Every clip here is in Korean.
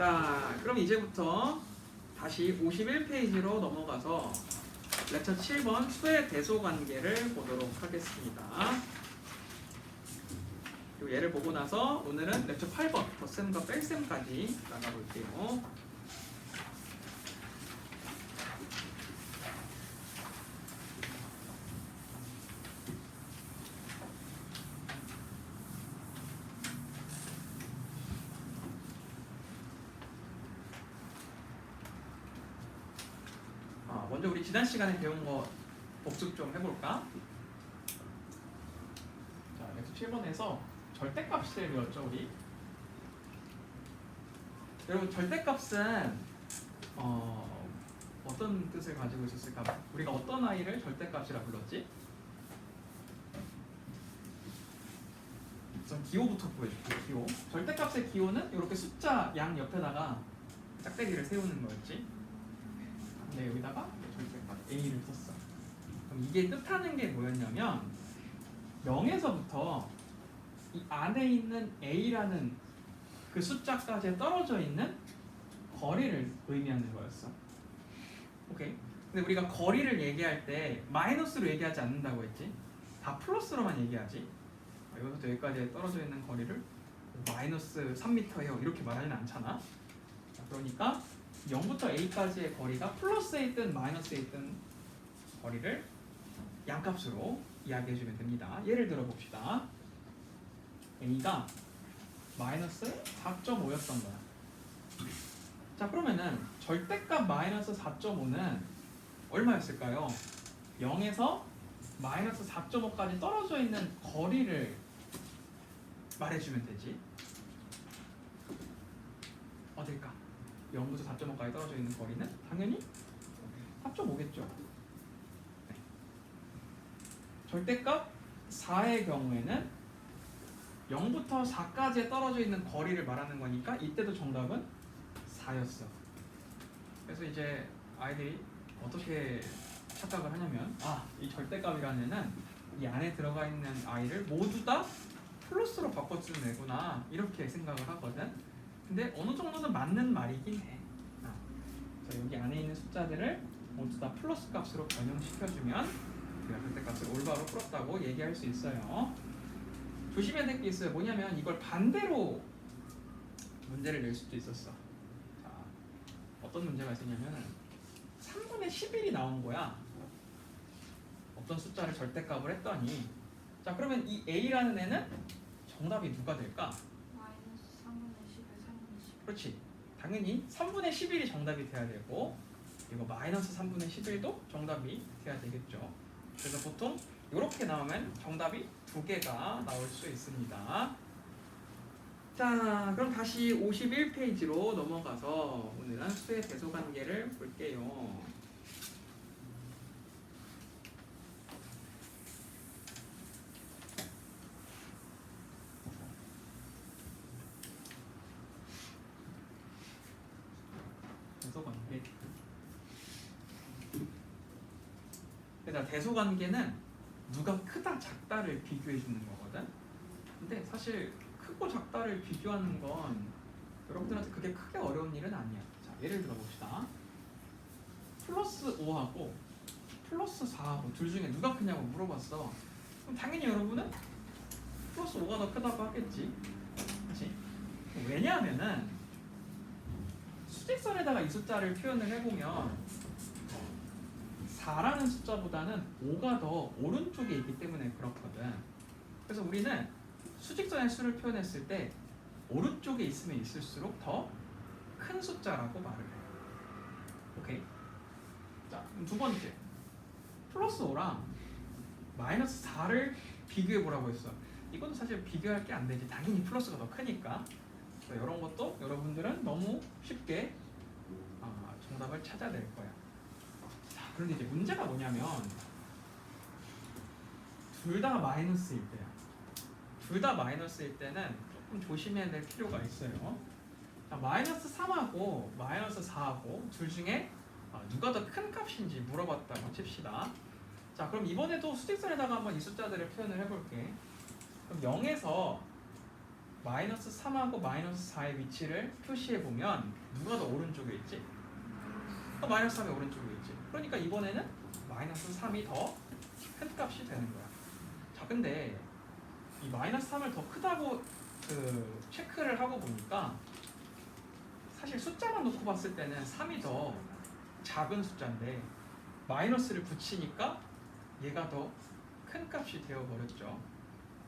자, 그럼 이제부터 다시 51페이지로 넘어가서 렉처 7번 수의 대소 관계를 보도록 하겠습니다. 이 예를 보고 나서 오늘은 렉처 8번 덧셈과 뺄셈까지 나가볼게요. 먼저 우리 지난 시간에 배운 거 복습 좀 해볼까? 자, 렉처 7번에서 절대값을 배웠죠, 우리? 여러분, 절대값은 어떤 뜻을 가지고 있었을까? 우리가 어떤 아이를 절대값이라 불렀지? 우선 기호부터 보여줄게요. 기호. 절대값의 기호는 이렇게 숫자 양 옆에다가 짝대기를 세우는 거였지. 근데 여기다가 절대값 A를 썼어. 그럼 이게 뜻하는 게 뭐였냐면 0에서부터 이 안에 있는 A라는 그 숫자까지 떨어져 있는 거리를 의미하는 거였어. 오케이. 근데 우리가 거리를 얘기할 때 마이너스로 얘기하지 않는다고 했지. 다 플러스로만 얘기하지. 여기서부터 여기까지 떨어져 있는 거리를 마이너스 3m예요 이렇게 말하지는 않잖아. 그러니까 0부터 A까지의 거리가 플러스에 있든 마이너스에 있든 거리를 양값으로 이야기해주면 됩니다. 예를 들어 봅시다. A가 마이너스 4.5였던 거야. 자, 그러면은 절대값 마이너스 4.5는 얼마였을까요? 0에서 마이너스 4.5까지 떨어져 있는 거리를 말해주면 되지. 어딜까? 0부터 4.5까지 떨어져 있는 거리는 당연히 4.5겠죠. 네. 절대값 4의 경우에는 0부터 4까지 떨어져 있는 거리를 말하는 거니까 이때도 정답은 4였어. 그래서 이제 아이들이 어떻게 착각을 하냐면 이 절대값이라는 애는 이 안에 들어가 있는 아이를 모두 다 플러스로 바꿔주는 애구나 이렇게 생각을 하거든. 근데 어느 정도는 맞는 말이긴 해. 자, 여기 안에 있는 숫자들을 모두 다 플러스 값으로 변형시켜주면 우리가 절대값을 올바로 풀었다고 얘기할 수 있어요. 조심해야 될 게 있어요. 뭐냐면 이걸 반대로 문제를 낼 수도 있었어. 자, 어떤 문제가 있었냐면 3분의 11이 나온 거야. 어떤 숫자를 절대값을 했더니 자, 그러면 이 A라는 애는 정답이 누가 될까? 마이너스 3분의 11, 3분의 11. 그렇지. 당연히 3분의 11이 정답이 돼야 되고 이거 마이너스 3분의 11도 정답이 돼야 되겠죠. 그래서 보통 이렇게 나오면 정답이 두 개가 나올 수 있습니다. 자, 그럼 다시 51페이지로 넘어가서 오늘은 수의 대소 관계를 볼게요. 대소 관계. 그래서 대소 관계는 누가 크다 작다를 비교해 주는 거거든. 근데 사실 크고 작다를 비교하는 건 여러분들한테 그게 크게 어려운 일은 아니야. 자, 예를 들어 봅시다. 플러스 5하고 플러스 4하고 둘 중에 누가 크냐고 물어봤어. 그럼 당연히 여러분은 플러스 5가 더 크다고 하겠지. 그렇지? 왜냐하면은 수직선에다가 이 숫자를 표현을 해보면 4라는 숫자보다는 5가 더 오른쪽에 있기 때문에 그렇거든. 그래서 우리는 수직선의 수를 표현했을 때 오른쪽에 있으면 있을수록 더 큰 숫자라고 말을 해. 오케이? 자, 그럼 두 번째. 플러스 5랑 마이너스 4를 비교해 보라고 했어. 이건 사실 비교할 게 안 되지. 당연히 플러스가 더 크니까. 그래서 이런 것도 여러분들은 너무 쉽게 정답을 찾아낼 거야. 자, 그런데 이제 문제가 뭐냐면 둘 다 마이너스일 때야. 둘 다 마이너스일 때는 조금 조심해야 될 필요가 있어요. 자, 마이너스 3하고 마이너스 4하고 둘 중에 누가 더 큰 값인지 물어봤다고 칩시다. 자, 그럼 이번에도 수직선에다가 한번 이 숫자들을 표현을 해볼게. 그럼 0에서 마이너스 3하고 마이너스 4의 위치를 표시해 보면 누가 더 오른쪽에 있지? 마이너스 3이 오른쪽에 있지. 그러니까 이번에는 마이너스 3이 더 큰 값이 되는 거야. 자, 근데 이 마이너스 3을 더 크다고 그 체크를 하고 보니까 사실 숫자만 놓고 봤을 때는 3이 더 작은 숫자인데 마이너스를 붙이니까 얘가 더 큰 값이 되어버렸죠.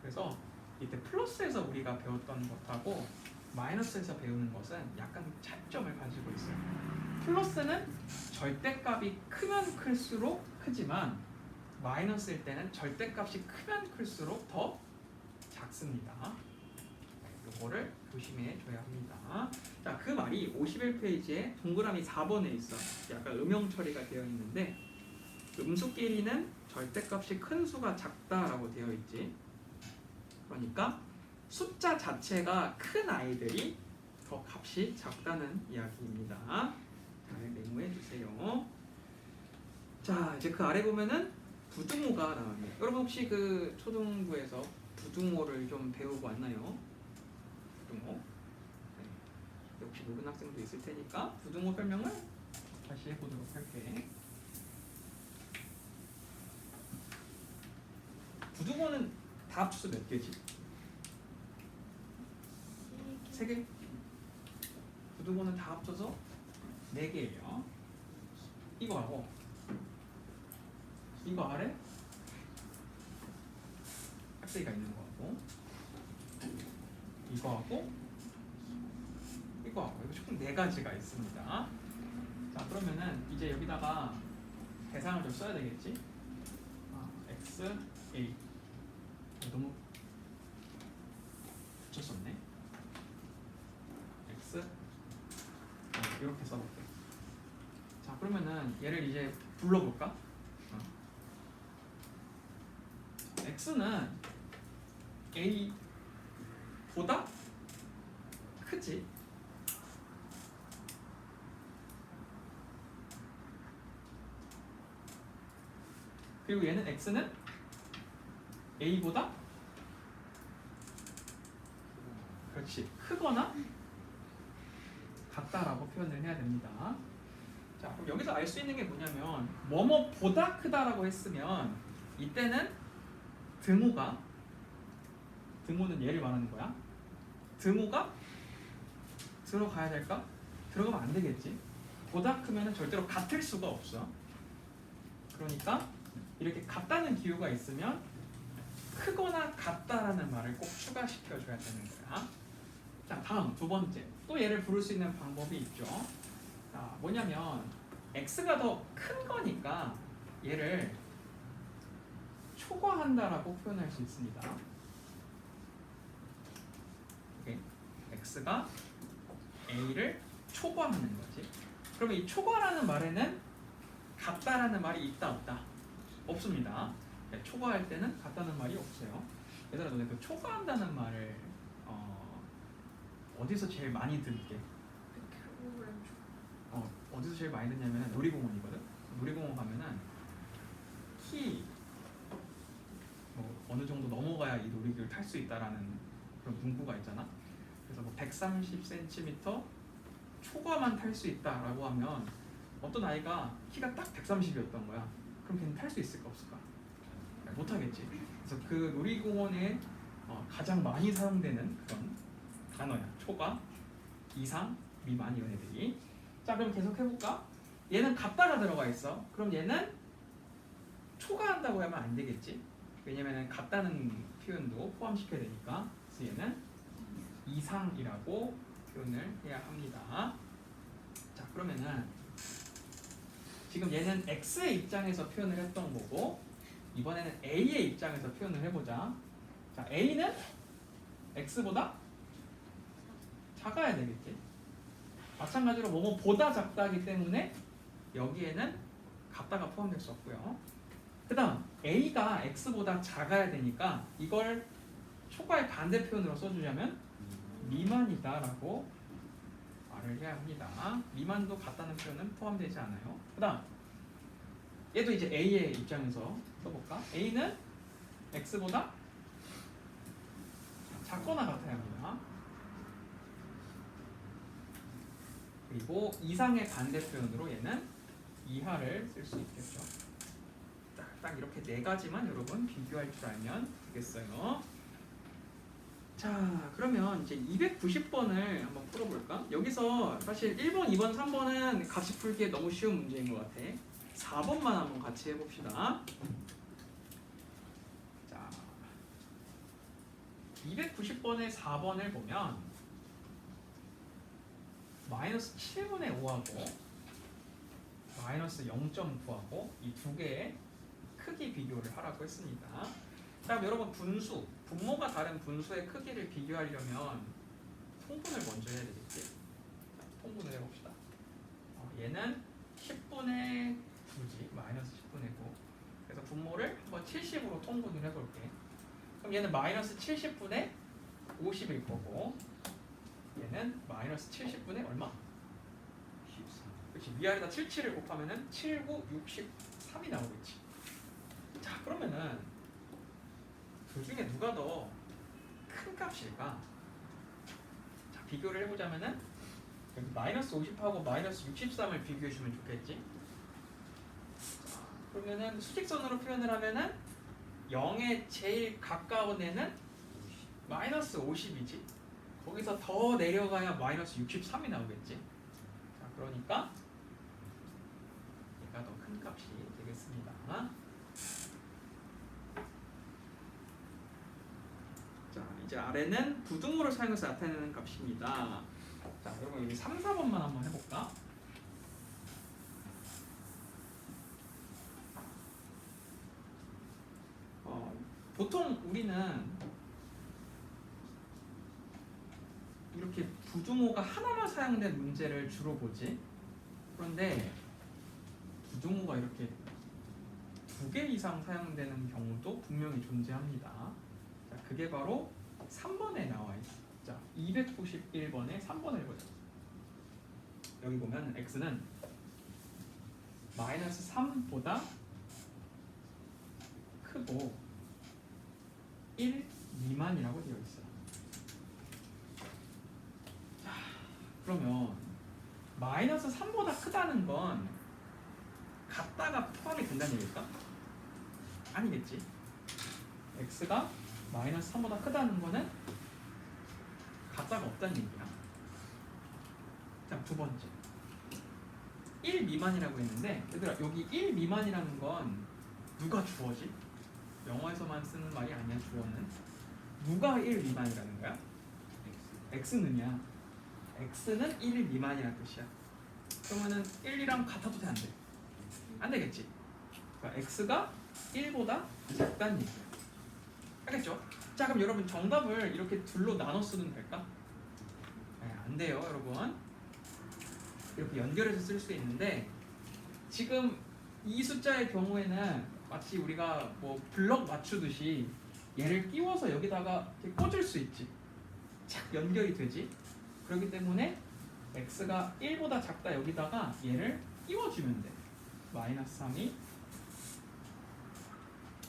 그래서 이때 플러스에서 우리가 배웠던 것하고 마이너스에서 배우는 것은 약간 차이점을 가지고 있어요. 플러스는 절대값이 크면 클수록 크지만 마이너스일 때는 절대값이 크면 클수록 더 작습니다. 이거를 조심해 줘야 합니다. 자, 그 말이 51페이지에 동그라미 4번에 있어. 약간 음영 처리가 되어 있는데 음수끼리는 절대값이 큰 수가 작다라고 되어 있지. 그러니까 숫자 자체가 큰 아이들이 더 값이 작다는 이야기입니다. 잘 메모해 주세요. 자, 이제 그 아래 보면은 부등호가 나왔네요. 여러분 혹시 그 초등부에서 부등호를 좀 배우고 왔나요? 부등호. 네. 혹시 모르는 학생도 있을 테니까 부등호 설명을 다시 해보도록 할게. 부등호는 다 합쳐서 몇 개지? 3개? 부등호는 다 합쳐서 4개예요. 이거하고 이거 아래 짝대기가 있는 거하고 이거하고 이거하고 이거 총 4가지가 있습니다. 자, 그러면은 이제 여기다가 대상을 좀 써야 되겠지? x, a 너무 붙였었네. x 이렇게 써볼게. 자, 그러면은 얘를 이제 불러볼까? x는 a보다 크지. 그리고 얘는 x는 a보다 그렇지 크거나 같다라고 표현을 해야 됩니다. 자, 그럼 여기서 알 수 있는 게 뭐냐면 뭐뭐보다 크다라고 했으면 이때는 등호는 얘를 말하는 거야. 등호가 들어가야 될까? 들어가면 안 되겠지. 보다 크면은 절대로 같을 수가 없어. 그러니까 이렇게 같다는 기호가 있으면 크거나 같다라는 말을 꼭 추가시켜 줘야 되는 거야. 자, 다음 2번째. 또 얘를 부를 수 있는 방법이 있죠. 자, 뭐냐면 x가 더 큰 거니까 얘를 초과한다라고 표현할 수 있습니다. 오케이. x가 a를 초과하는 거지. 그러면 이 초과라는 말에는 같다라는 말이 있다 없다? 없습니다. 네, 초과할 때는 같다는 말이 없어요. 얘들아, 너네 그 초과한다는 말을 어디서 제일 많이 들게? 어디서 제일 많이 듣냐면 놀이공원이거든. 놀이공원 가면은 키 뭐 어느 정도 넘어가야 이 놀이기를 탈 수 있다라는 그런 문구가 있잖아. 그래서 뭐 130cm 초과만 탈 수 있다라고 하면 어떤 아이가 키가 딱 130이었던 거야. 그럼 걔는 탈 수 있을까 없을까? 못 하겠지. 그래서 그 놀이공원에 가장 많이 사용되는 그런 단어야. 초과, 이상, 미만 이런 애들이. 자, 그럼 계속 해볼까? 얘는 같다가 들어가 있어. 그럼 얘는 초과한다고 하면 안 되겠지. 왜냐면은 같다는 표현도 포함시켜야 되니까. 그래서 얘는 이상이라고 표현을 해야 합니다. 자, 그러면은 지금 얘는 x의 입장에서 표현을 했던 거고 이번에는 a의 입장에서 표현을 해보자. 자, a는 x보다 작아야 되겠지. 마찬가지로 뭐뭐보다 작다기 때문에 여기에는 같다가 포함될 수 없고요. 그 다음 a가 x보다 작아야 되니까 이걸 초과의 반대 표현으로 써주자면 미만이다 라고 말을 해야 합니다. 미만도 같다는 표현은 포함되지 않아요. 그 다음 얘도 이제 a의 입장에서 써볼까? a는 x보다 작거나 같아야 합니다. 그리고 이상의 반대 표현으로 얘는 이하를 쓸 수 있겠죠. 딱 이렇게 네 가지만 여러분 비교할 줄 알면 되겠어요. 자, 그러면 이제 290번을 한번 풀어볼까? 여기서 사실 1번, 2번, 3번은 같이 풀기에 너무 쉬운 문제인 것 같아. 4번만 한번 같이 해봅시다. 자, 290번의 4번을 보면 마이너스 7분의 5하고 마이너스 0.9하고 이 두 개의 크기 비교를 하라고 했습니다. 그럼 여러분 분수, 분모가 다른 분수의 크기를 비교하려면 통분을 먼저 해야 되겠지? 자, 통분을 해봅시다. 얘는 10분의 9지, 마이너스 10분의 9. 그래서 분모를 한번 70으로 통분을 해볼게. 그럼 얘는 마이너스 70분의 50일 거고 얘는 마이너스 70분의 얼마? 14. 그렇지, 위아래다 77을 곱하면은 7, 9, 63이 나오겠지. 자, 그러면은 둘 중에 누가 더 큰 값일까? 자, 비교를 해보자면은 여기 마이너스 50하고 마이너스 63을 비교해주면 좋겠지. 자, 그러면은 수직선으로 표현을 하면은 0에 제일 가까운 애는 마이너스 50이지. 거기서 더 내려가야 마이너스 63이 나오겠지. 자, 그러니까 얘가 더 큰 값이 되겠습니다. 자, 이제 아래는 부등호를 사용해서 나타내는 값입니다. 자, 여러분 여기 3, 4번만 한번 해볼까? 보통 우리는 이렇게 부등호가 하나만 사용된 문제를 주로 보지. 그런데 부등호가 이렇게 2개 이상 사용되는 경우도 분명히 존재합니다. 자, 그게 바로 3번에 나와 있어. 자, 291번에 3번을 보자. 여기 보면 x는 마이너스 3보다 크고 1 미만이라고 되어 있어. 자, 그러면 마이너스 3보다 크다는 건 같다가 포함이 된다는 얘기일까? 아니겠지. x가 마이너스 3보다 크다는 거는 같다가 없다는 얘기야. 자, 두 번째 1 미만이라고 했는데 얘들아, 여기 1 미만이라는 건 누가 주어지? 영어에서만 쓰는 말이 아니야. 주어는 누가 1 미만이라는 거야? x는야. x는 1 미만이라는 뜻이야. 그러면은 1이랑 같아도 돼, 안 돼? 안 되겠지. 그러니까 x가 1보다 작다는 얘기야. 알겠죠? 자, 그럼 여러분 정답을 이렇게 둘로 나눠 쓰면 될까? 네, 안 돼요, 여러분. 이렇게 연결해서 쓸 수 있는데 지금 이 숫자의 경우에는 마치 우리가 뭐 블럭 맞추듯이 얘를 끼워서 여기다가 이렇게 꽂을 수 있지. 착 연결이 되지. 그렇기 때문에 x가 1보다 작다 여기다가 얘를 끼워주면 돼. 마이너스 3이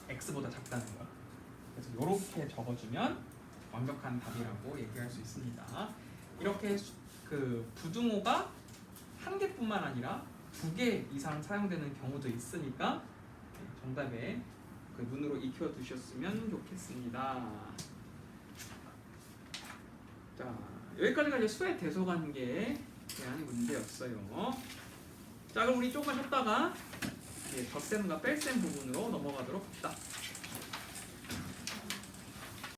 x보다 작다는 거야. 그래서 이렇게 적어주면 완벽한 답이라고 얘기할 수 있습니다. 이렇게 그 부등호가 한 개뿐만 아니라 2개 이상 사용되는 경우도 있으니까 정답에 그 눈으로 익혀 두셨으면 좋겠습니다. 자, 여기까지가 이제 수의 대소관계에 대한 문제였어요. 자, 그럼 우리 조금 쉬었다가 덧셈과 뺄셈 부분으로 넘어가도록 합시다.